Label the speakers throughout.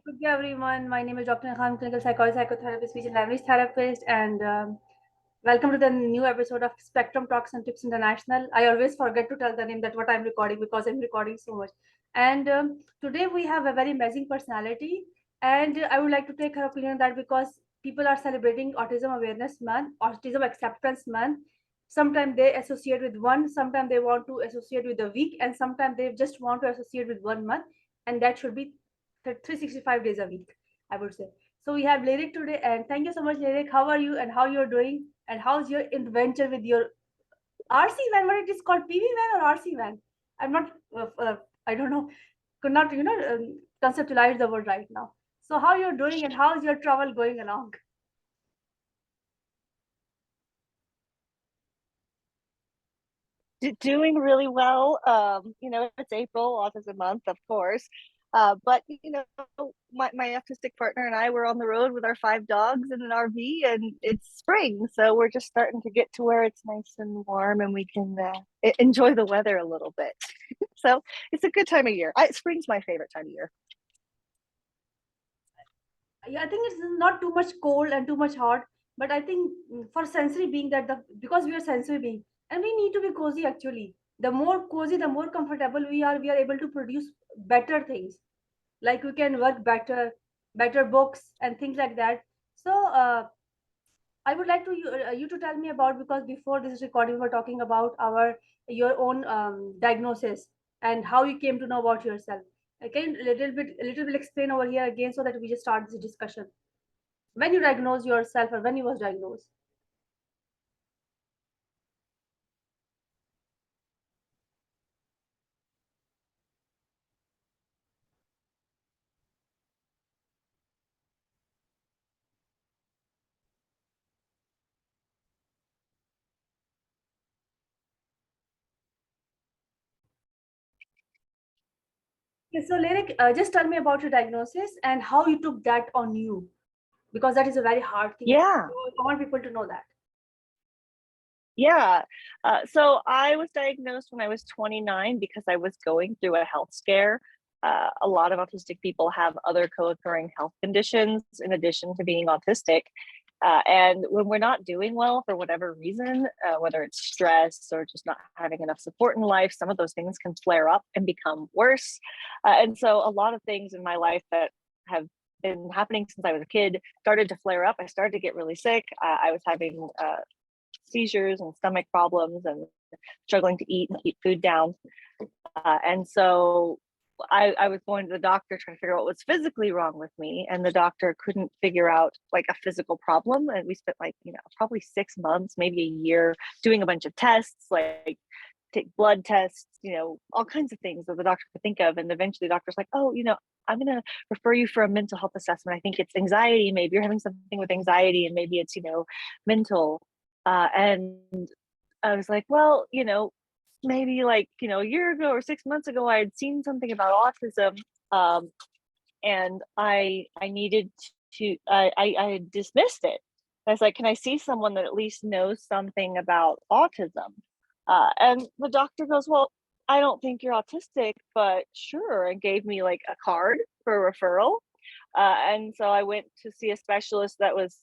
Speaker 1: Good day, everyone. My name is Dr. Khan, clinical psychologist, psychotherapist, speech and language therapist, and welcome to the new episode of Spectrum Talks and Tips International. I always forget to tell the name that what I'm recording because I'm recording so much. And today we have a very amazing personality, and I would like to take her opinion on that because people are celebrating Autism Awareness Month, Autism Acceptance Month. Sometimes they associate with one, sometimes they want to associate with a week, and sometimes they just want to associate with 1 month, and that should be 365 days a week, I would say. So we have Lyric today, and thank you so much, Lyric. How are you, and how you're doing, and how's your adventure with your RC van? What it is called, PV van or RC van? I'm not, I don't know, could not conceptualize the word right now. So how you're doing, and how's your travel going along?
Speaker 2: Doing really well. It's April, Autism Month, of course. But my autistic partner and I were on the road with our 5 dogs in an RV, and it's spring, so we're just starting to get to where it's nice and warm, and we can enjoy the weather a little bit. So it's a good time of year. Spring's my favorite time of year.
Speaker 1: Yeah, I think it's not too much cold and too much hot, but I think for sensory being that the because we are sensory being and we need to be cozy actually. The more cozy, the more comfortable we are able to produce better things. Like we can work better, better books and things like that. So I would like to you to tell me about, because before this recording we were talking about our your own diagnosis and how you came to know about yourself. Can you a little bit explain over here again so that we just start this discussion? When you diagnose yourself or when you was diagnosed? Okay, so Lyric, just tell me about your diagnosis and how you took that on you, because that is a very hard thing.
Speaker 2: Yeah,
Speaker 1: I want people to know that.
Speaker 2: yeah. So I was diagnosed when I was 29 because I was going through a health scare. A lot of autistic people have other co-occurring health conditions in addition to being autistic. And when we're not doing well for whatever reason, whether it's stress or just not having enough support in life, some of those things can flare up and become worse. And so a lot of things in my life that have been happening since I was a kid started to flare up. I started to get really sick. I was having seizures and stomach problems and struggling to eat and keep food down. And so I was going to the doctor trying to figure out what was physically wrong with me, and the doctor couldn't figure out like a physical problem. And we spent probably 6 months, maybe a year, doing a bunch of tests, like take blood tests, all kinds of things that the doctor could think of. And eventually the doctor's like, oh, I'm going to refer you for a mental health assessment. I think it's anxiety. Maybe you're having something with anxiety, and maybe it's, mental. And I was like, well, maybe like, a year ago or 6 months ago, I had seen something about autism. And I needed I had dismissed it. I was like, can I see someone that at least knows something about autism? And the doctor goes, well, I don't think you're autistic, but sure, and gave me like a card for a referral. And so I went to see a specialist that was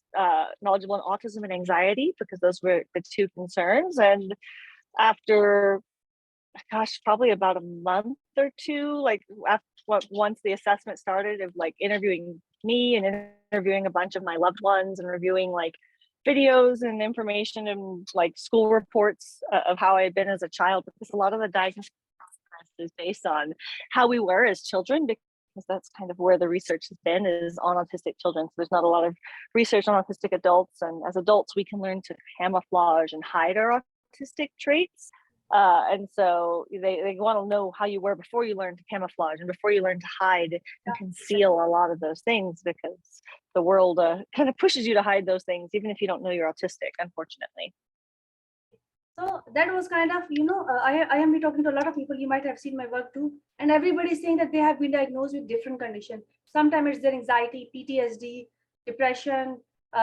Speaker 2: knowledgeable in autism and anxiety, because those were the two concerns. And after, gosh, probably about a month or two, like once the assessment started of like interviewing me and interviewing a bunch of my loved ones and reviewing like videos and information and like school reports of how I had been as a child, because a lot of the diagnosis is based on how we were as children, because that's kind of where the research has been, is on autistic children. So there's not a lot of research on autistic adults, and as adults we can learn to camouflage and hide our autistic traits. And so they want to know how you were before you learn to camouflage and before you learn to hide and conceal a lot of those things, because the world kind of pushes you to hide those things, even if you don't know you're autistic, unfortunately.
Speaker 1: So that was kind of, I am be talking to a lot of people. You might have seen my work too, and everybody is saying that they have been diagnosed with different conditions. Sometimes it's their anxiety, PTSD, depression.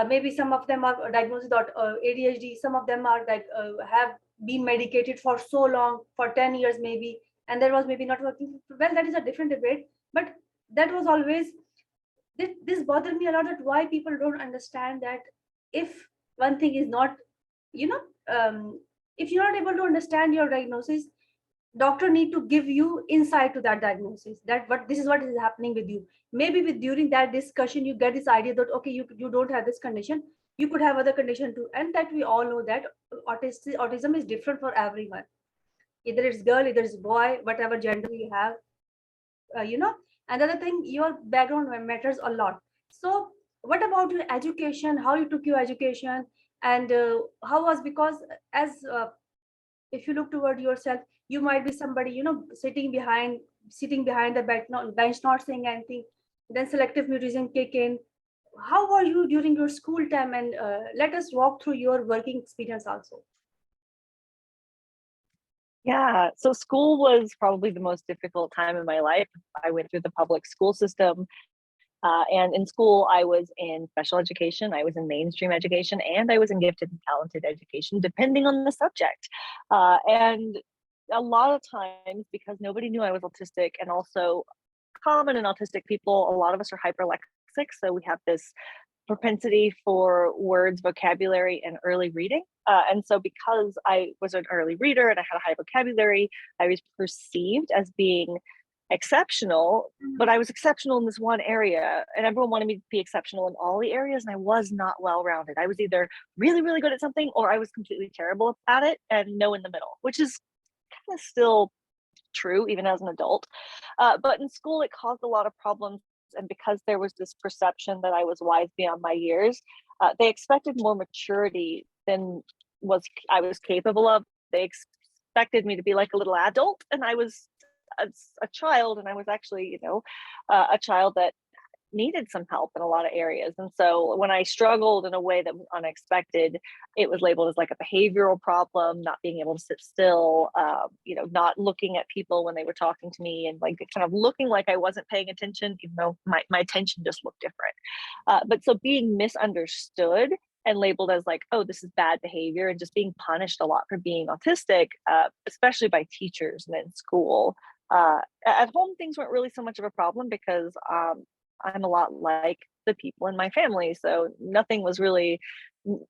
Speaker 1: Maybe some of them are diagnosed with ADHD. Some of them are like have been medicated for so long, for 10 years maybe, and that was maybe not working well. That is a different debate, but that was always this bothered me a lot, that why people don't understand that if one thing is not, you know, if you're not able to understand your diagnosis, doctor need to give you insight to that diagnosis, that what this is what is happening with you. Maybe with during that discussion you get this idea that okay, you don't have this condition, you could have other condition too. And that we all know that autism is different for everyone, either it's girl, either it's boy, whatever gender you have, you know. Another thing, your background matters a lot. So what about your education, how you took your education, and how was, because as if you look toward yourself, you might be somebody, you know, sitting behind the bench, not saying anything, then selective mutism kick in. How were you during your school time, and let us walk through your working experience also.
Speaker 2: Yeah, so school was probably the most difficult time in my life. I went through the public school system. And in school, I was in special education, I was in mainstream education, and I was in gifted and talented education, depending on the subject. And a lot of times, because nobody knew I was autistic, and also common in autistic people, a lot of us are hyperlexic. So we have this propensity for words, vocabulary, and early reading. And so, because I was an early reader and I had a high vocabulary, I was perceived as being exceptional, but I was exceptional in this one area, and everyone wanted me to be exceptional in all the areas, and I was not well rounded. I was either really, really good at something, or I was completely terrible at it, and no in the middle, which is kind of still true even as an adult. But in school, it caused a lot of problems. And because there was this perception that I was wise beyond my years, they expected more maturity than I was capable of. They expected me to be like a little adult, and I was a child, and I was actually, a child that needed some help in a lot of areas. And so when I struggled in a way that was unexpected, it was labeled as like a behavioral problem, not being able to sit still, not looking at people when they were talking to me, and like kind of looking like I wasn't paying attention, even though my attention just looked different. But so being misunderstood and labeled as like, oh, this is bad behavior, and just being punished a lot for being autistic, especially by teachers and in school. At home, things weren't really so much of a problem because I'm a lot like the people in my family. So nothing was really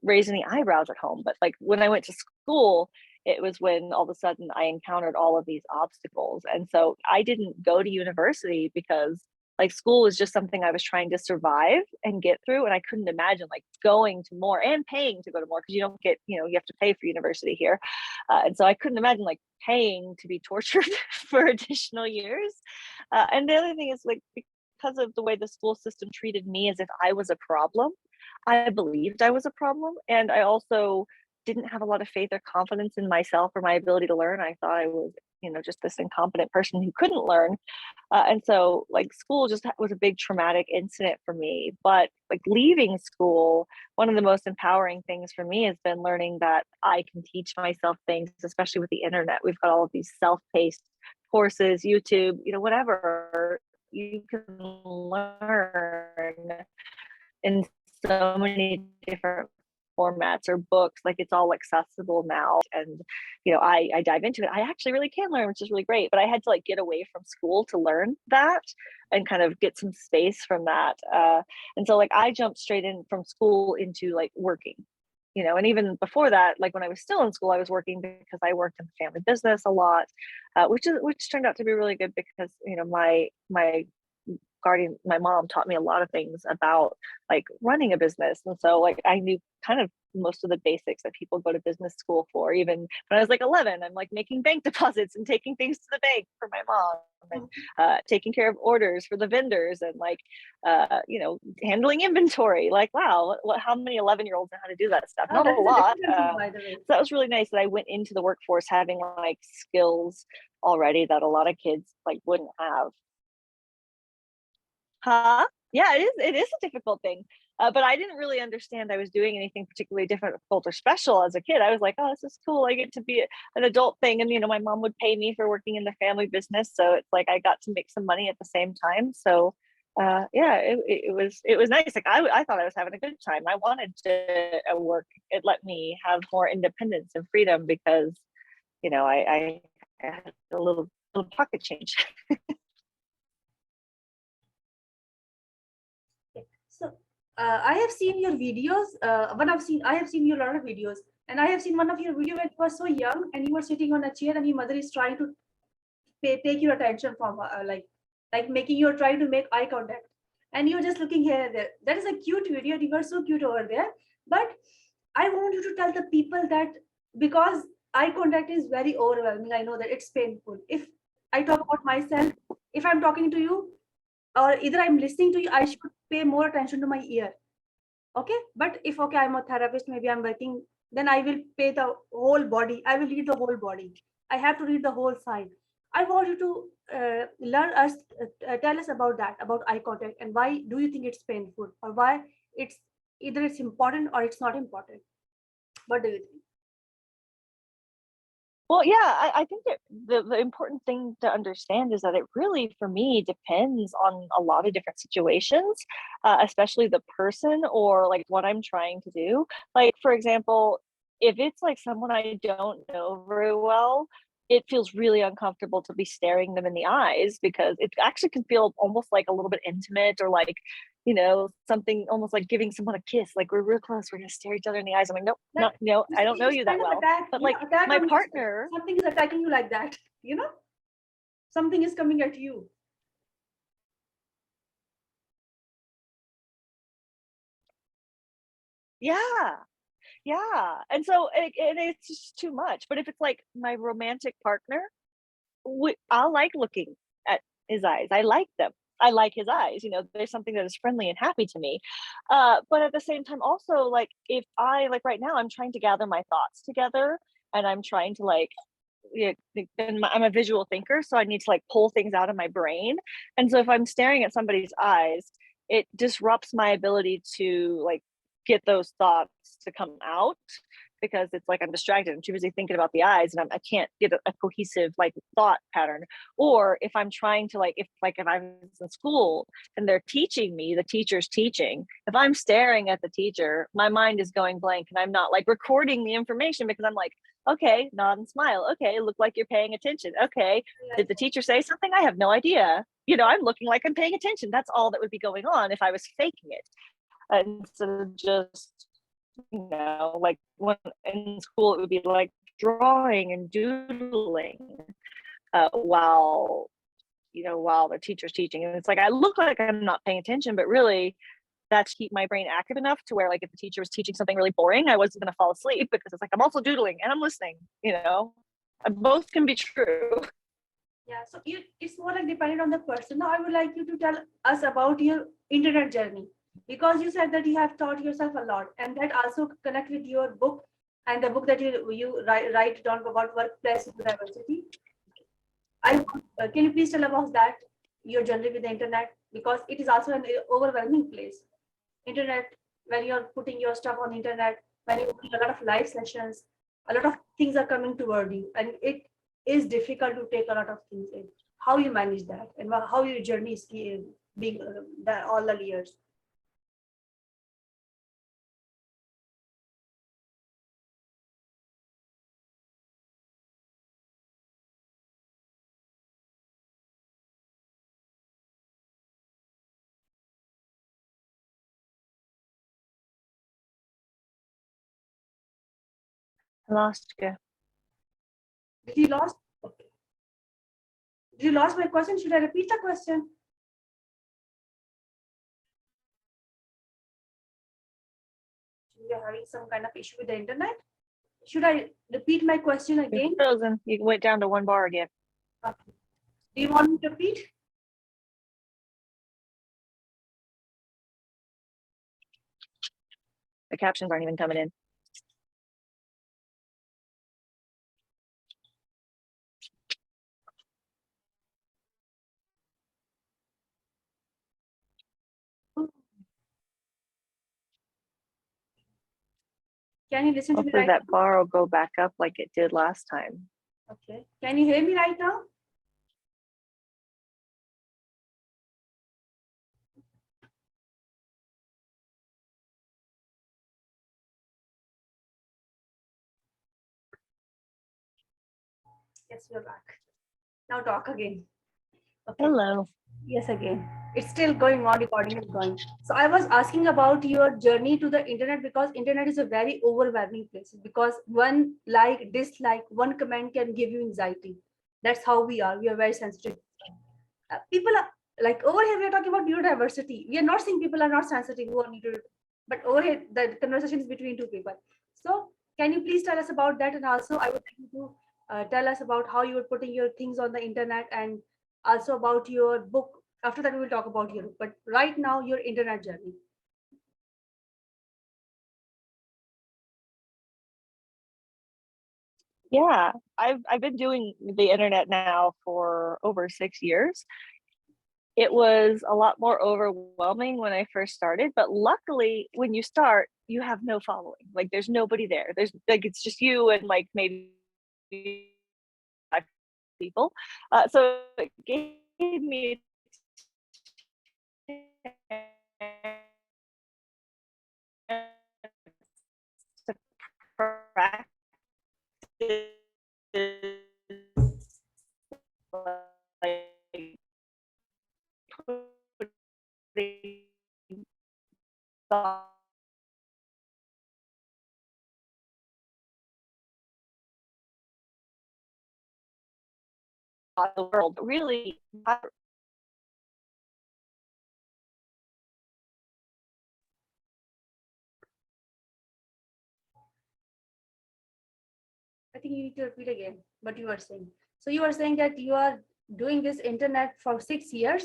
Speaker 2: raising any eyebrows at home. But like when I went to school, it was when all of a sudden I encountered all of these obstacles. And so I didn't go to university because like school was just something I was trying to survive and get through. And I couldn't imagine like going to more and paying to go to more, because you don't get, you have to pay for university here. And so I couldn't imagine like paying to be tortured for additional years. And the other thing is like, because of the way the school system treated me as if I was a problem, I believed I was a problem. And I also didn't have a lot of faith or confidence in myself or my ability to learn. I thought I was, just this incompetent person who couldn't learn. And so, like, school just was a big traumatic incident for me. But, like, leaving school, one of the most empowering things for me has been learning that I can teach myself things, especially with the internet. We've got all of these self paced courses, YouTube, whatever. You can learn in so many different formats or books. Like it's all accessible now, and I dive into it. I actually really can learn, which is really great, but I had to like get away from school to learn that and kind of get some space from that. And so like I jumped straight in from school into like working, and even before that, like when I was still in school, I was working because I worked in the family business a lot, which turned out to be really good because my guardian, my mom taught me a lot of things about like running a business. And so like I knew kind of most of the basics that people go to business school for. Even when I was like 11, I'm like making bank deposits and taking things to the bank for my mom, and taking care of orders for the vendors, and like handling inventory. Like wow, how many 11-year-olds know how to do that stuff?
Speaker 1: Oh,
Speaker 2: Not a
Speaker 1: that is a
Speaker 2: lot.
Speaker 1: difficult thing, by the way.
Speaker 2: So that was really nice that I went into the workforce having like skills already that a lot of kids like wouldn't have. Huh? Yeah, it is a difficult thing. But I didn't really understand I was doing anything particularly difficult or special as a kid. I was like, oh, this is cool. I get to be an adult thing. And, my mom would pay me for working in the family business. So it's like I got to make some money at the same time. So yeah, it was nice. Like I thought I was having a good time. I wanted to work. It let me have more independence and freedom because, I had a little pocket change.
Speaker 1: So I have seen your videos. I have seen your lot of videos, and I have seen one of your video when you were so young and you were sitting on a chair and your mother is trying to take your attention from like making you trying to make eye contact, and you're just looking here and there. That is a cute video. You were so cute over there. But I want you to tell the people that, because eye contact is very overwhelming. I know that it's painful. If I talk about myself, if I'm talking to you or either I'm listening to you, I should pay more attention to my ear. Okay. But if, okay, I'm a therapist, maybe I'm working, then I will pay the whole body. I will read the whole body. I have to read the whole side. I want you to learn us, tell us about that, about eye contact, and why do you think it's painful, or why it's either it's important or it's not important. What do you think?
Speaker 2: Well, yeah, I think that the important thing to understand is that it really, for me, depends on a lot of different situations, especially the person or like what I'm trying to do. Like, for example, if it's like someone I don't know very well, it feels really uncomfortable to be staring them in the eyes because it actually can feel almost like a little bit intimate or like, something almost like giving someone a kiss. Like we're real close, we're gonna stare each other in the eyes. I'm like, nope,
Speaker 1: Like,
Speaker 2: not, no, I don't know
Speaker 1: it's
Speaker 2: you that
Speaker 1: kind of
Speaker 2: well.
Speaker 1: attack,
Speaker 2: But like
Speaker 1: attack
Speaker 2: my
Speaker 1: on yourself.
Speaker 2: partner,
Speaker 1: Something is attacking you like that, something is coming at you.
Speaker 2: yeah, yeah. And so and it's just too much. But if it's like my romantic partner, I like looking at his eyes. I like them. I like his eyes. There's something that is friendly and happy to me. But at the same time, also, like, if I, like, right now, I'm trying to gather my thoughts together and I'm trying to, like, yeah, I'm a visual thinker, so I need to like pull things out of my brain. And so if I'm staring at somebody's eyes, it disrupts my ability to like get those thoughts to come out because it's like I'm distracted. I'm too busy thinking about the eyes, and I can't get a cohesive like thought pattern. Or if I'm trying to if I'm in school and they're teaching me, the teacher's teaching. If I'm staring at the teacher, my mind is going blank, and I'm not like recording the information because I'm like, okay, nod and smile. Okay, look like you're paying attention. Okay, did the teacher say something? I have no idea. I'm looking like I'm paying attention. That's all that would be going on if I was faking it. Instead of just, like when in school, it would be like drawing and doodling while the teacher's teaching. And it's like, I look like I'm not paying attention, but really that's keep my brain active enough to where like if the teacher was teaching something really boring, I wasn't going to fall asleep because it's like I'm also doodling and I'm listening. Both can be true.
Speaker 1: Yeah, so it's more like dependent on the person. Now, I would like you to tell us about your internet journey, because you said that you have taught yourself a lot, and that also connect with your book and the book that you write down about workplace diversity. Can you please tell about that, your journey with the internet, because it is also an overwhelming place. Internet, when you're putting your stuff on the internet, when you're doing a lot of live sessions, a lot of things are coming toward you, and it is difficult to take a lot of things in. How you manage that, and how your journey is being all the years.
Speaker 2: I lost you.
Speaker 1: Did you lost? Okay. Did you lost my question? Should I repeat the question? You're having some kind of issue with the internet. Should I repeat my question again?
Speaker 2: You're frozen. You went down to one bar again.
Speaker 1: Okay. Do you want me to repeat?
Speaker 2: The captions aren't even coming in.
Speaker 1: Can you listen to me
Speaker 2: Hopefully
Speaker 1: right
Speaker 2: that
Speaker 1: now?
Speaker 2: bar will go back up like it did last time.
Speaker 1: Okay. Can you hear me right now? Yes, we're back. Now talk again. Okay.
Speaker 2: Hello.
Speaker 1: Yes, again. It's still going on, recording is going. So I was asking about your journey to the internet because internet is a very overwhelming place because one like, dislike, one comment can give you anxiety. That's how we are. We are very sensitive. People are like over here, we are talking about neurodiversity. We are not saying people are not sensitive who are neuro, but over here, the conversation is between two people. So can you please tell us about that? And also, I would like you to tell us about how you were putting your things on the internet and also about your book. After that, we will talk about your book. But right now, your internet journey.
Speaker 2: Yeah, I've been doing the internet now for over 6 years. It was a lot more overwhelming when I first started, but luckily when you start, you have no following. Like there's nobody there. There's like it's just you and like maybe 5 people. So it gave me a chance to practice like putting thought in the world really.
Speaker 1: I think you need to repeat again what you were saying. So you were saying that you are doing this internet for 6 years,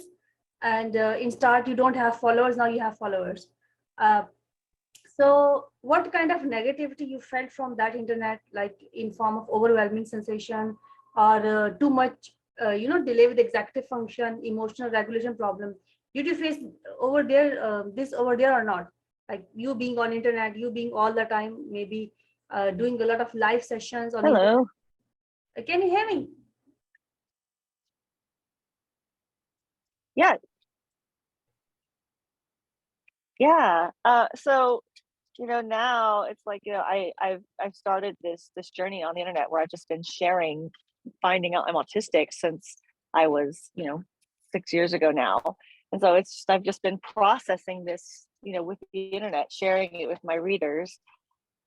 Speaker 1: and in start you don't have followers. Now you have followers. Uh, so what kind of negativity you felt from that internet, like in form of overwhelming sensation or too much, delay with executive function, emotional regulation problem? Did you face over there this over there or not? Like you being on internet, you being all the time, maybe doing a lot of live sessions on internet.
Speaker 2: Hello.
Speaker 1: Can you hear me?
Speaker 2: Yeah, yeah. So now it's like I've started this journey on the internet where I've just been sharing, finding out I'm autistic since I was 6 years ago now, and so it's just I've just been processing this with the internet, sharing it with my readers.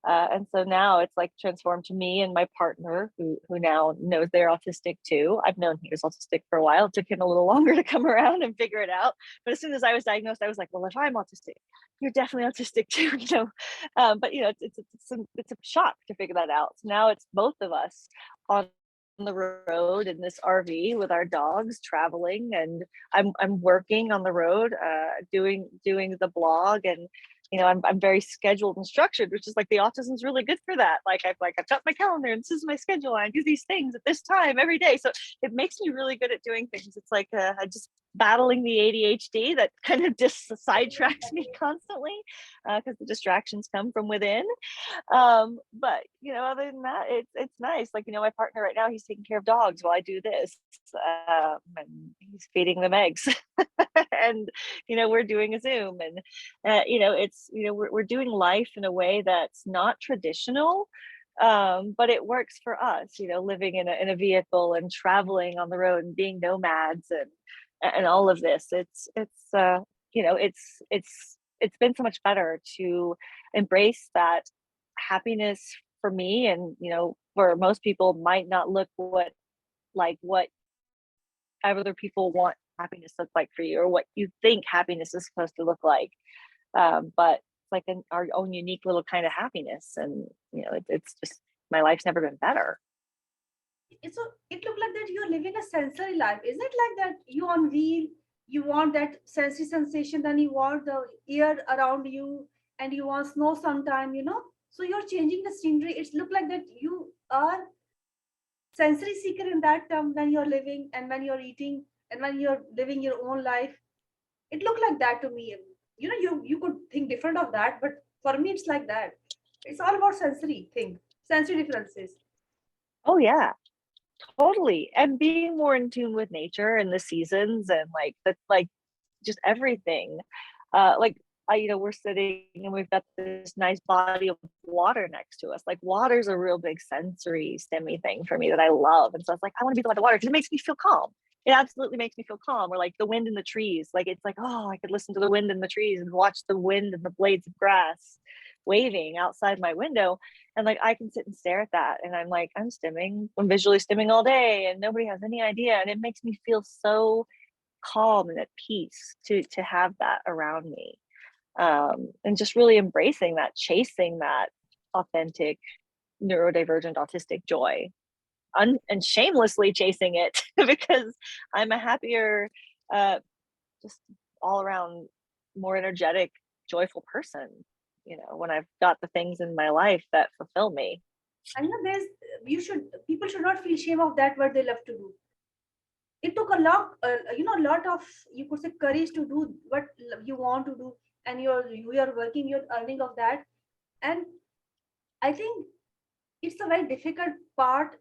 Speaker 2: And so now it's like transformed to me and my partner who now knows they're autistic too. I've known he was autistic for a while. It took him a little longer to come around and figure it out. But as soon as I was diagnosed, I was like, well, if I'm autistic, you're definitely autistic too, But it's a shock to figure that out. So now it's both of us on the road in this RV with our dogs traveling, and I'm working on the road, doing the blog, and I'm very scheduled and structured, which is like the autism's really good for that. I've got my calendar and this is my schedule. And I do these things at this time every day. So it makes me really good at doing things. It's like I just battling the ADHD that kind of just sidetracks me constantly because the distractions come from within. But other than that, it's nice. Like my partner right now, he's taking care of dogs while I do this, and he's feeding them eggs, and we're doing a Zoom, and it's we're doing life in a way that's not traditional. But it works for us, living in a vehicle and traveling on the road and being nomads and all of this. It's been so much better to embrace that happiness for me, and for most people might not look what other people want happiness look like for you, or what you think happiness is supposed to look like. But it's like our own unique little kind of happiness, and it's just my life's never been better.
Speaker 1: So it looked like that you're living a sensory life. Is it like that you on wheel, you want that sensory sensation, then you want the air around you, and you want snow sometime? So you're changing the scenery. It's look like that you are sensory seeker in that term when you're living and when you're eating and when you're living your own life. It looked like that to me. You could think different of that, but for me it's like that. It's all about sensory thing, sensory differences.
Speaker 2: Oh yeah, totally. And being more in tune with nature and the seasons, and like just everything. Like we're sitting and we've got this nice body of water next to us. Like water's a real big sensory stimmy thing for me that I love. And so it's like I want to be by the water because it makes me feel calm. it absolutely makes me feel calm. Or like the wind in the trees, like it's like, oh, I could listen to the wind in the trees and watch the wind and the blades of grass waving outside my window, and like I can sit and stare at that, and I'm like, I'm visually stimming all day and nobody has any idea, and it makes me feel so calm and at peace to have that around me. And just really embracing that, chasing that authentic neurodivergent autistic joy, and shamelessly chasing it because I'm a happier, just all around more energetic, joyful person, when I've got the things in my life that fulfill me.
Speaker 1: And people should not feel shame of that what they love to do. It took a lot of, you could say, courage to do what you want to do, and you are working, you're earning of that. And I think it's a very difficult part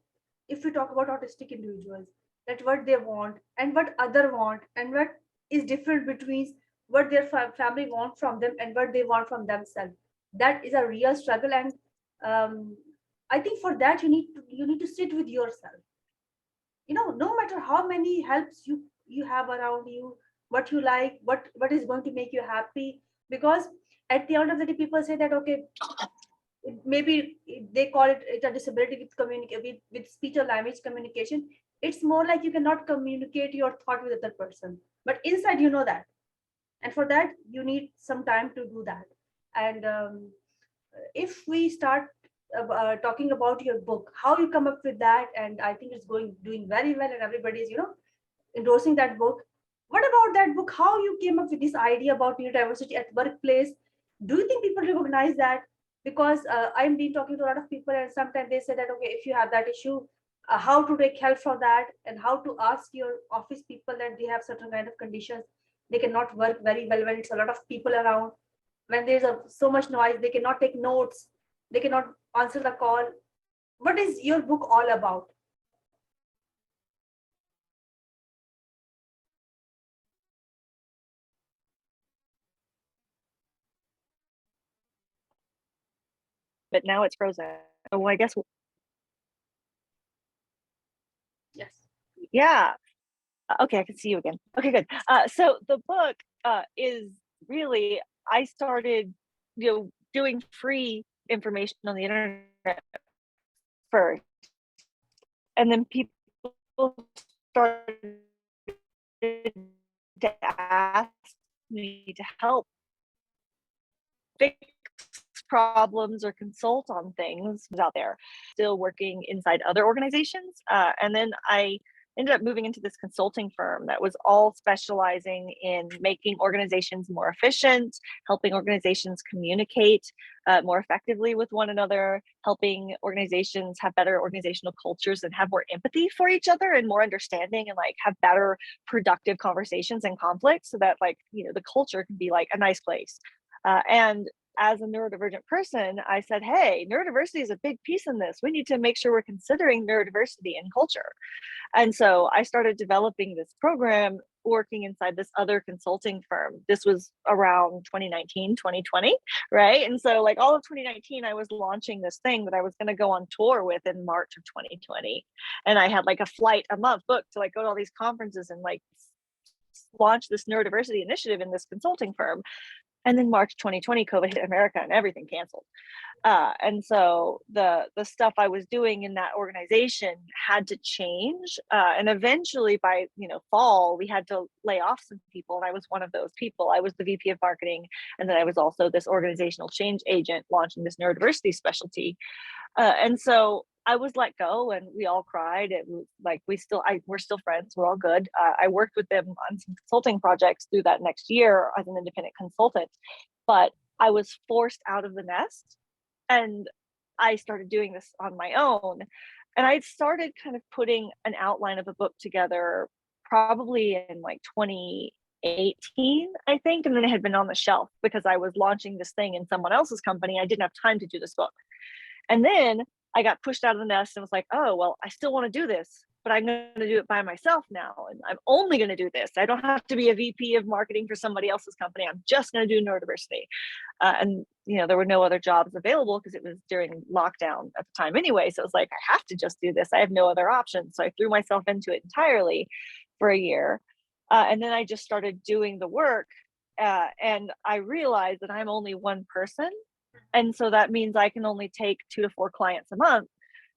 Speaker 1: if we talk about autistic individuals, that what they want and what other want, and what is different between what their family want from them and what they want from themselves. That is a real struggle. And um, I think for that you need to sit with yourself. No matter how many helps you have around you, what you like, what is going to make you happy. Because at the end of the day, people say that, okay, maybe they call it a disability with with speech or language communication. It's more like you cannot communicate your thought with other person, but inside you know that. And for that you need some time to do that. And if we start talking about your book, how you come up with that, and I think it's doing very well, and everybody is endorsing that book. What about that book? How you came up with this idea about neurodiversity at workplace? Do you think people recognize that? Because I'm been talking to a lot of people, and sometimes they say that, okay, if you have that issue, how to take help for that, and how to ask your office people that they have certain kind of conditions, they cannot work very well when it's a lot of people around, when there's so much noise, they cannot take notes, they cannot answer the call. What is your book all about?
Speaker 2: But now it's frozen. Oh, I guess.
Speaker 1: Yes.
Speaker 2: Yeah. Okay, I can see you again. Okay, good. So the book is really, I started, doing free information on the internet first, and then people started to ask me to help fix problems or consult on things out there, still working inside other organizations. And then I ended up moving into this consulting firm that was all specializing in making organizations more efficient, helping organizations communicate more effectively with one another, helping organizations have better organizational cultures and have more empathy for each other and more understanding, and like have better productive conversations and conflicts, so that the culture can be like a nice place. And as a neurodivergent person, I said, hey, neurodiversity is a big piece in this. We need to make sure we're considering neurodiversity in culture. And so I started developing this program working inside this other consulting firm. This was around 2019, 2020, right? And so like all of 2019, I was launching this thing that I was going to go on tour with in March of 2020. And I had like a flight a month booked to like go to all these conferences and like launch this neurodiversity initiative in this consulting firm. And then March 2020, COVID hit America and everything canceled. And so the stuff I was doing in that organization had to change. And eventually by fall, we had to lay off some people. And I was one of those people. I was the VP of marketing. And then I was also this organizational change agent launching this neurodiversity specialty. And so I was let go, and we all cried. It was like we're still friends. We're all good. I worked with them on some consulting projects through that next year as an independent consultant, but I was forced out of the nest, and I started doing this on my own. And I started kind of putting an outline of a book together probably in like 2018, I think, and then it had been on the shelf because I was launching this thing in someone else's company. I didn't have time to do this book. And then I got pushed out of the nest and was like, oh, well, I still want to do this, but I'm going to do it by myself now. And I'm only going to do this. I don't have to be a VP of marketing for somebody else's company. I'm just going to do neurodiversity. And, there were no other jobs available because it was during lockdown at the time anyway. So it was like, I have to just do this. I have no other option. So I threw myself into it entirely for a year. And then I just started doing the work. And I realized that I'm only one person. And so that means I can only take 2 to 4 clients a month.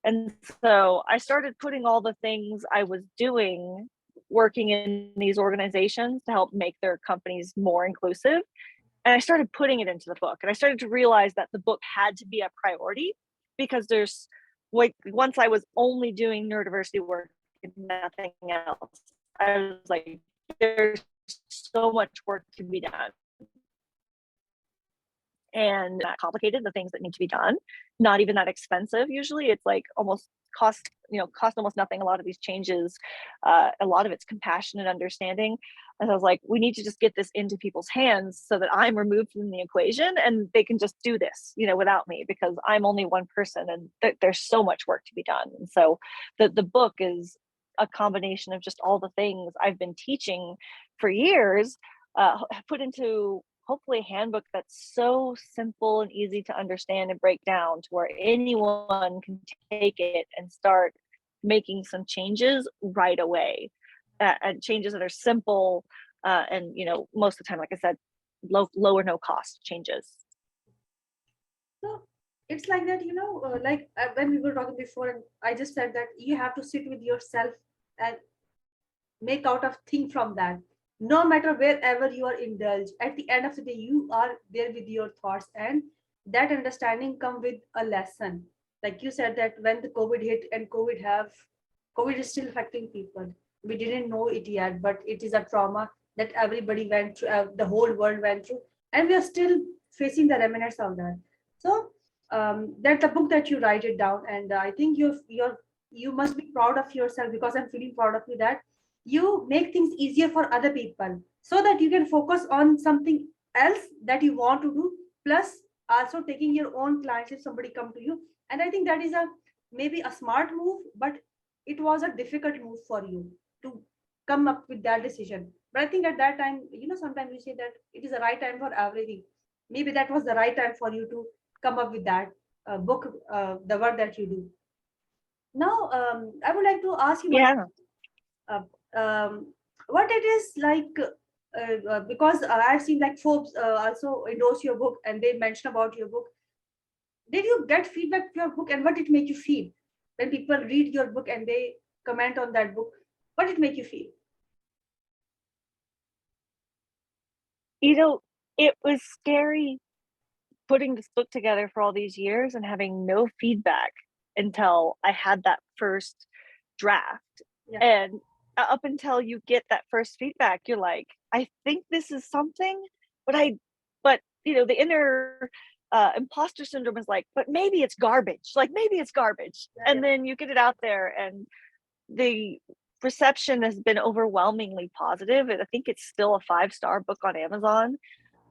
Speaker 2: And so I started putting all the things I was doing, working in these organizations to help make their companies more inclusive. And I started putting it into the book. And I started to realize that the book had to be a priority because there's like, once I was only doing neurodiversity work and nothing else, I was like, there's so much work to be done. And that complicated, the things that need to be done, not even that expensive. Usually it's like almost cost almost nothing. A lot of these changes, a lot of it's compassion and understanding. And I was like, we need to just get this into people's hands so that I'm removed from the equation and they can just do this, without me, because I'm only one person and there's so much work to be done. And so the book is a combination of just all the things I've been teaching for years, put into hopefully a handbook that's so simple and easy to understand and break down to where anyone can take it and start making some changes right away, and changes that are simple, and most of the time, like I said, low or no cost changes.
Speaker 1: So it's like that, when we were talking before, and I just said that you have to sit with yourself and make out a thing from that. No matter wherever you are indulged, at the end of the day, you are there with your thoughts, and that understanding come with a lesson. Like you said that when the COVID hit and COVID is still affecting people. We didn't know it yet, but it is a trauma that everybody went through, the whole world went through, and we are still facing the remnants of that. So that the book that you write it down, and I think you must be proud of yourself, because I'm feeling proud of you that you make things easier for other people so that you can focus on something else that you want to do, plus also taking your own clients if somebody come to you. And I think that is a maybe a smart move, but it was a difficult move for you to come up with that decision. But I think at that time, sometimes you say that it is the right time for everything. Maybe that was the right time for you to come up with that book, the work that you do now. I would like to ask you uh, um, what it is like, because I've seen like Forbes also endorse your book and they mention about your book. Did you get feedback to your book, and what did it make you feel when people read your book and they comment on that book? What did it make you feel?
Speaker 2: It was scary putting this book together for all these years and having no feedback until I had that first draft.
Speaker 1: Yeah.
Speaker 2: And up until you get that first feedback, you're like, I think this is something, but the inner imposter syndrome is like, but maybe it's garbage. Like maybe it's garbage.
Speaker 1: Yeah,
Speaker 2: and then you get it out there, and the reception has been overwhelmingly positive. And I think it's still a 5-star book on Amazon.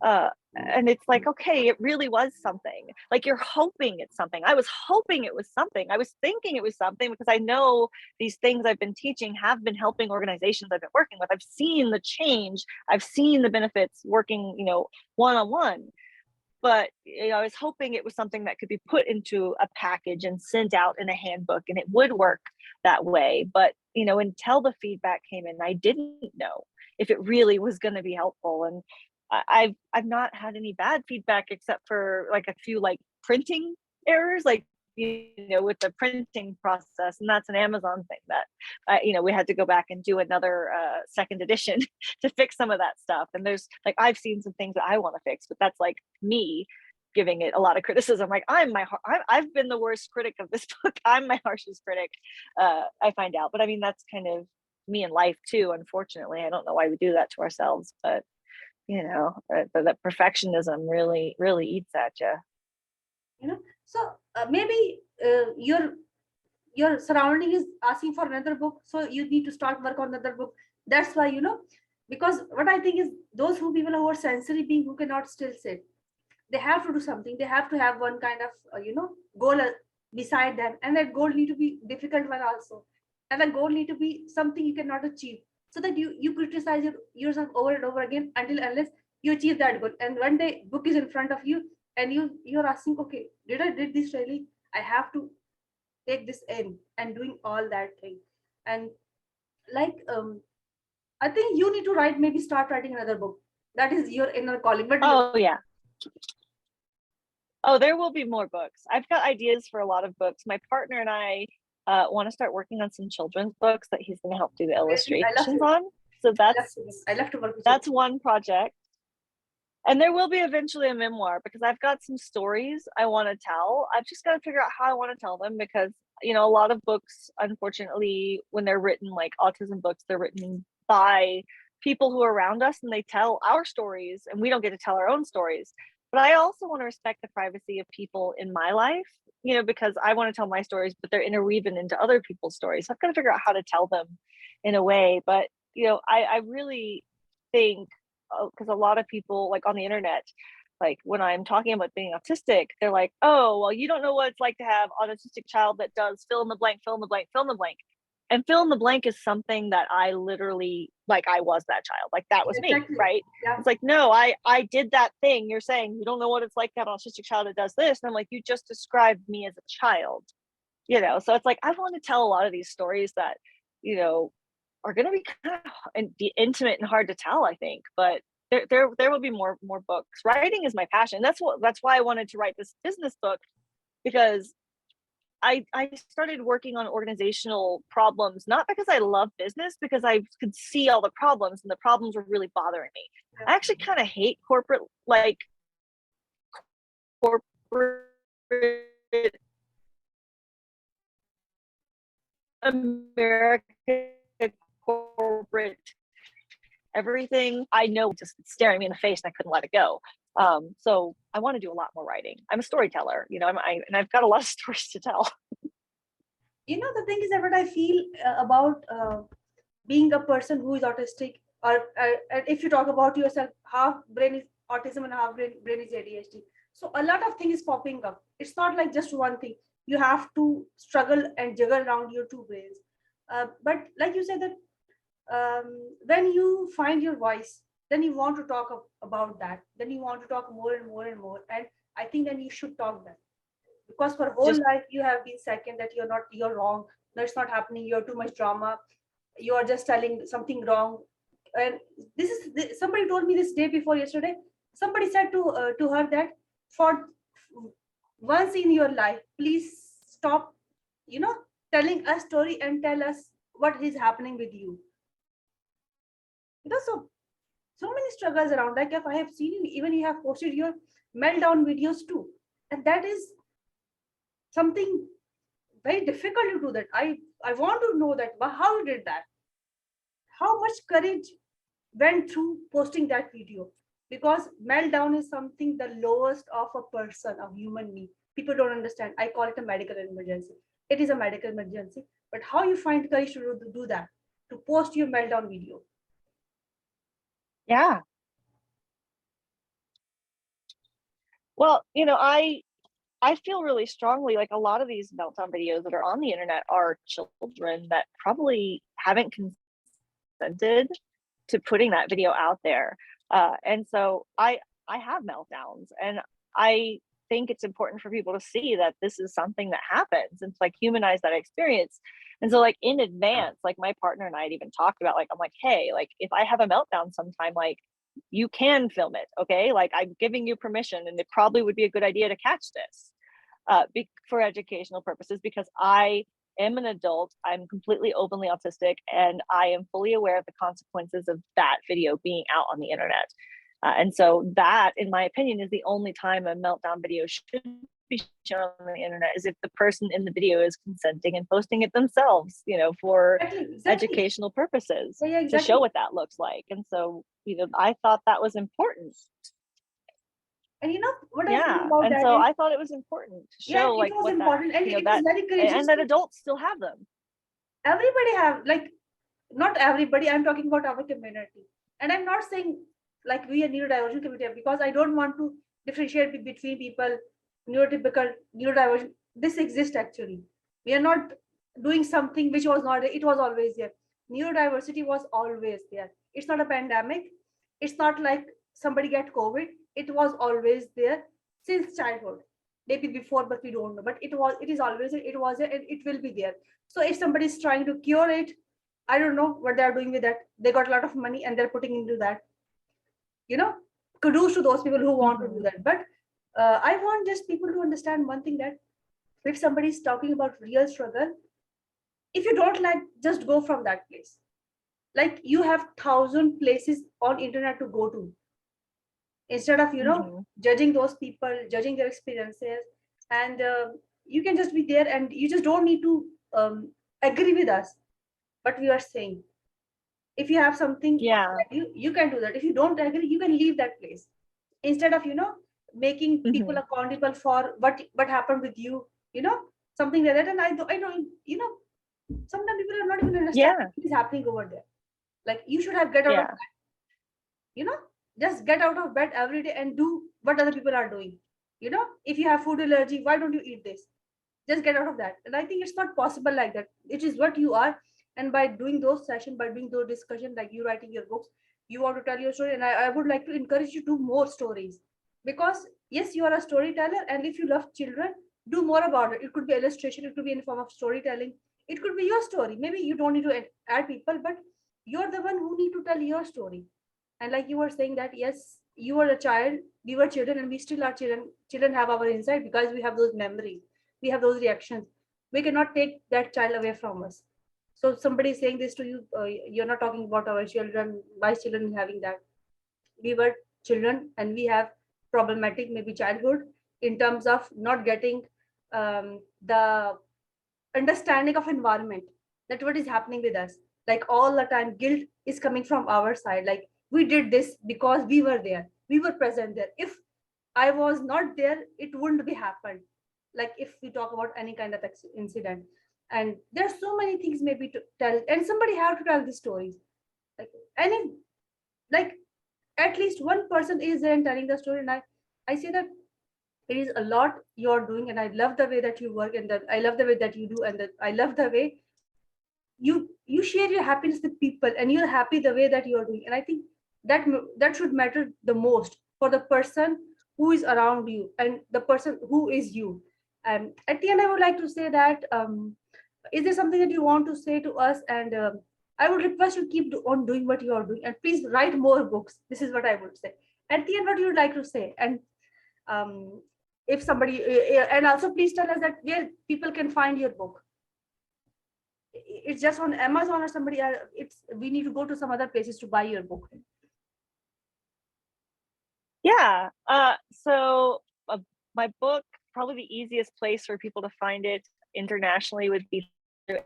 Speaker 2: And it's like, okay, it really was something. Like you're hoping it's something. I was hoping it was something. I was thinking it was something because I know these things I've been teaching have been helping organizations I've been working with. I've seen the change. I've seen the benefits working, one-on-one. But I was hoping it was something that could be put into a package and sent out in a handbook, and it would work that way. But until the feedback came in, I didn't know if it really was going to be helpful. And I've not had any bad feedback except for like a few like printing errors, like with the printing process, and that's an Amazon thing that we had to go back and do another second edition to fix some of that stuff. And there's like I've seen some things that I want to fix, but that's like me giving it a lot of criticism. Like I've been the worst critic of this book. I'm my harshest critic. I find out, but I mean that's kind of me in life too. Unfortunately, I don't know why we do that to ourselves, but that perfectionism really eats at you.
Speaker 1: So maybe your surrounding is asking for another book, so you need to start work on another book. That's why, because what I think is those people who are sensory being, who cannot still sit, they have to do something. They have to have one kind of goal beside them, and that goal need to be difficult one also, and the goal need to be something you cannot achieve, so that you criticize yourself over and over again until unless you achieve that goal. And one day book is in front of you, and you're asking, okay, did this really? I have to take this in and doing all that thing. And like I think you need to write, maybe start writing another book. That is your inner calling. But
Speaker 2: Oh yeah. Oh, there will be more books. I've got ideas for a lot of books. My partner and I want to start working on some children's books that he's going to help do the
Speaker 1: I love
Speaker 2: illustrations
Speaker 1: to.
Speaker 2: on. So
Speaker 1: I love to work with
Speaker 2: that's one project. And there will be eventually a memoir because I've got some stories I want to tell. I've just got to figure out how I want to tell them because, you know, a lot of books, unfortunately, when they're written, like autism books, they're written by people who are around us and they tell our stories and we don't get to tell our own stories. But I also want to respect the privacy of people in my life, you know, because I want to tell my stories, but they're interweaving into other people's stories. So I've got to figure out how to tell them in a way. But, you know, I really think, because a lot of people like on the internet, like when I'm talking about being autistic, they're like, oh, well, you don't know what it's like to have autistic child that does fill in the blank, fill in the blank, fill in the blank. And fill in the blank is something that I literally, like I was that child, like that was me, right?
Speaker 1: Yeah.
Speaker 2: It's like, no, I did that thing. You're saying you don't know what it's like to have an autistic child that does this. And I'm like, you just described me as a child, you know? So it's like, I want to tell a lot of these stories that, you know, are going to be kind of intimate and hard to tell, I think, but there will be more books. Writing is my passion. That's why I wanted to write this business book, because I started working on organizational problems, not because I love business, because I could see all the problems and the problems were really bothering me. I actually kind of hate corporate American corporate everything. I know just staring me in the face and I couldn't let it go. So I want to do a lot more writing. I'm a storyteller, you know, and I've got a lot of stories to tell.
Speaker 1: You know, the thing is that what I feel about being a person who is autistic, or if you talk about yourself, half brain is autism and half brain is ADHD. So a lot of things popping up. It's not like just one thing. You have to struggle and juggle around your two brains. But like you said that when you find your voice, then you want to talk about that. Then you want to talk more and more and more. And I think then you should talk that, because for whole life you have been second that you're wrong. No, it's not happening. You're too much drama. You are just telling something wrong. And somebody told me this day before yesterday. Somebody said to her that for once in your life, please stop, you know, telling a story and tell us what is happening with you. You know, so many struggles around. Like if I have seen you, even you have posted your meltdown videos too, and that is something very difficult to do. That I want to know that how you did that, how much courage went through posting that video, because meltdown is something the lowest of a person, a human being. People don't understand. I call it a medical emergency. It is a medical emergency, but how you find courage to do that, to post your meltdown video?
Speaker 2: Yeah. Well, you know, I feel really strongly like a lot of these meltdown videos that are on the internet are children that probably haven't consented to putting that video out there. And so I have meltdowns, and I think it's important for people to see that this is something that happens and to like humanize that experience. And so like in advance, like my partner and I had even talked about, like, I'm like, hey, like if I have a meltdown sometime, like you can film it, okay? Like I'm giving you permission, and it probably would be a good idea to catch this for educational purposes, because I am an adult, I'm completely openly autistic, and I am fully aware of the consequences of that video being out on the internet. And so that, in my opinion, is the only time a meltdown video should be shown on the internet, is if the person in the video is consenting and posting it themselves, you know, for
Speaker 1: Exactly.
Speaker 2: educational purposes,
Speaker 1: Yeah,
Speaker 2: to show what that looks like. And so, you know, I thought that was important.
Speaker 1: And you know what I
Speaker 2: Yeah,
Speaker 1: think about
Speaker 2: and
Speaker 1: that
Speaker 2: so
Speaker 1: is,
Speaker 2: I thought it was important to
Speaker 1: yeah,
Speaker 2: show
Speaker 1: it
Speaker 2: like
Speaker 1: was
Speaker 2: what that,
Speaker 1: important, and
Speaker 2: you know,
Speaker 1: it was
Speaker 2: that,
Speaker 1: very courageous.
Speaker 2: and that adults still have them.
Speaker 1: Everybody have, like, not everybody. I'm talking about our community, and I'm not saying like we are neurodivergent community, because I don't want to differentiate between people neurotypical, neurodivergent. This exists actually. We are not doing something which was not. It was always there. Neurodiversity was always there. It's not a pandemic. It's not like somebody get COVID. It was always there since childhood, maybe before, but we don't know. But it is always, it was there, and it will be there. So if somebody is trying to cure it, I don't know what they're doing with that. They got a lot of money and they're putting into that. Kudos to those people who want to do that. But I want just people to understand one thing, that if somebody is talking about real struggle, if you don't like, just go from that place. Like, you have 1,000 places on internet to go to, instead of judging those people, judging their experiences. And you can just be there, and you just don't need to agree with us, but we are saying, if you have something,
Speaker 2: Yeah.
Speaker 1: you can do that. If you don't agree, you can leave that place, instead of making people accountable for what happened with you, something like that. And I don't, sometimes people are not even understand
Speaker 2: Yeah.
Speaker 1: what is happening over there. Like, you should have get out of
Speaker 2: Yeah.
Speaker 1: bed, just get out of bed every day and do what other people are doing. If you have food allergy, why don't you eat this? Just get out of that. And I think it's not possible like that. It is what you are. And by doing those sessions, by doing those discussions, like you writing your books, you want to tell your story. And I would like to encourage you to do more stories, because yes, you are a storyteller, and if you love children, do more about it. It could be illustration, it could be in form of storytelling, it could be your story. Maybe you don't need to add people, but you're the one who need to tell your story. And like you were saying that, yes, you were a child, we were children, and we still are children. Children have our insight because we have those memories, we have those reactions. We cannot take that child away from us. So somebody is saying this to you, you're not talking about our children, my children having that. We were children, and we have problematic maybe childhood, in terms of not getting the understanding of environment, that what is happening with us. Like, all the time guilt is coming from our side, like, we did this because we were there, we were present there. If I was not there, it wouldn't be happened. Like, if we talk about any kind of incident, and there's so many things maybe to tell, and somebody have to tell the stories. Like, any, like, at least one person is there and telling the story. And I say that it is a lot you're doing, and I love the way that you work, and that I love the way that you do, and that I love the way you share your happiness with people, and you're happy the way that you're doing. And I think that should matter the most for the person who is around you, and the person who is you. And at the end, I would like to say that, is there something that you want to say to us? And I would request you keep on doing what you are doing, and please write more books. This is what I would say. At the end, what you would like to say? And um, if somebody, and also please tell us that where people can find your book. It's just on Amazon, or somebody, it's, we need to go to some other places to buy your book.
Speaker 2: Yeah. So my book, probably the easiest place for people to find it internationally would be through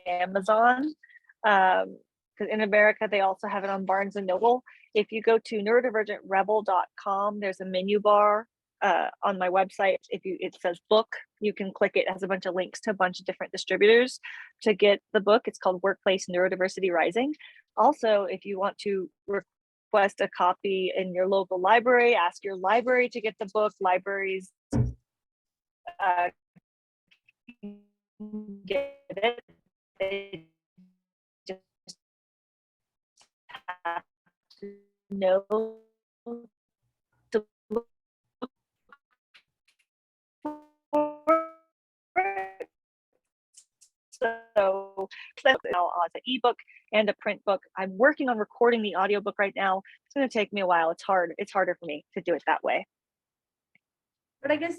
Speaker 2: Amazon. Because in America, they also have it on Barnes and Noble. If you go to neurodivergentrebel.com, there's a menu bar on my website. It says book, you can click it. It has a bunch of links to a bunch of different distributors to get the book. It's called Workplace Neurodiversity Rising. Also, if you want to request a copy in your local library, ask your library to get the book. Libraries get it. They just have to know to look for it. So now it's an ebook and a print book. I'm working on recording the audiobook right now. It's going to take me a while. It's hard. It's harder for me to do it that way.
Speaker 1: But I guess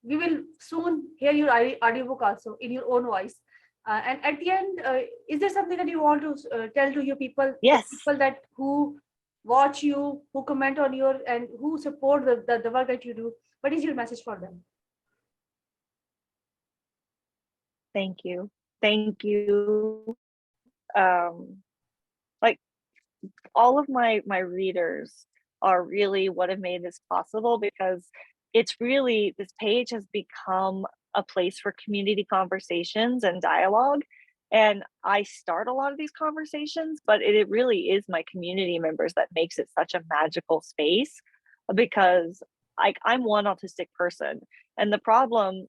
Speaker 1: we will soon hear your audiobook also in your own voice. And at the end, is there something that you want to tell to your people?
Speaker 2: Yes.
Speaker 1: People that who watch you, who comment on your, and who support the work that you do. What is your message for them?
Speaker 2: Thank you. Thank you. Like, all of my readers are really what have made this possible, because it's really, this page has become a place for community conversations and dialogue. And I start a lot of these conversations, but it really is my community members that makes it such a magical space, because I'm one autistic person. And the problem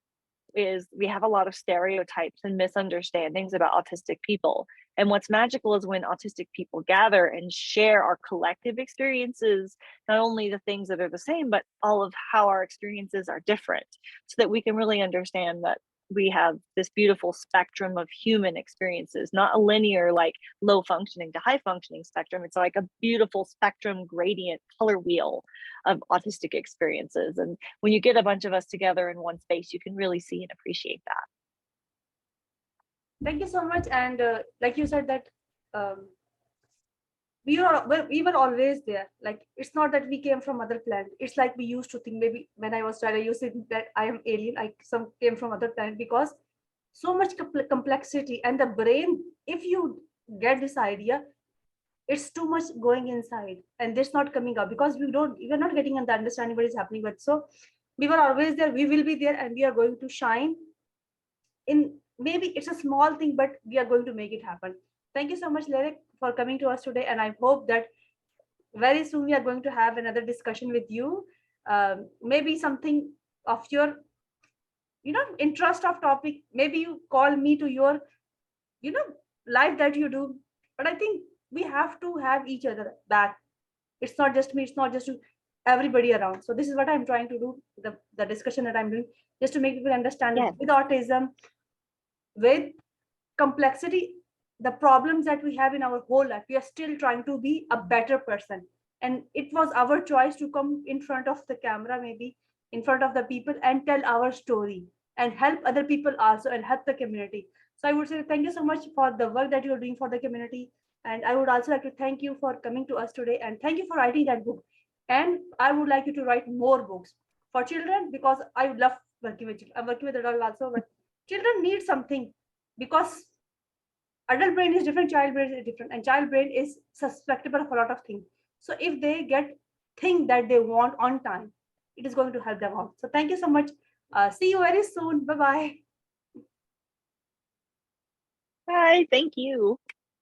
Speaker 2: is we have a lot of stereotypes and misunderstandings about autistic people. And what's magical is when autistic people gather and share our collective experiences, not only the things that are the same, but all of how our experiences are different, so that we can really understand that we have this beautiful spectrum of human experiences, not a linear like low functioning to high functioning spectrum. It's like a beautiful spectrum gradient color wheel of autistic experiences. And when you get a bunch of us together in one space, you can really see and appreciate that.
Speaker 1: Thank you so much. And like you said that we were always there. Like, it's not that we came from other planet. It's like we used to think, maybe when I was child, I used to think that I am alien, I came from other planet, because so much complexity. And the brain, if you get this idea, it's too much going inside and this not coming out, because we're not getting the understanding what is happening. But so we were always there, we will be there, and we are going to shine in, maybe it's a small thing, but we are going to make it happen. Thank you so much, Lyric, for coming to us today. And I hope that very soon we are going to have another discussion with you. Maybe something of your, interest of topic. Maybe you call me to your, life that you do. But I think we have to have each other back. It's not just me. It's not just everybody around. So this is what I'm trying to do. The discussion that I'm doing, just to make people understand
Speaker 2: Yes.
Speaker 1: with autism, with complexity, the problems that we have in our whole life, we are still trying to be a better person. And it was our choice to come in front of the camera, maybe in front of the people, and tell our story and help other people also, and help the community. So I would say thank you so much for the work that you're doing for the community. And I would also like to thank you for coming to us today, and thank you for writing that book. And I would like you to write more books for children, because I would love working with children. I'm working with adults also, but children need something, because adult brain is different, child brain is different, and child brain is susceptible of a lot of things. So if they get thing that they want on time, it is going to help them out. So thank you so much. See you very soon. Bye bye.
Speaker 2: Bye. Thank you.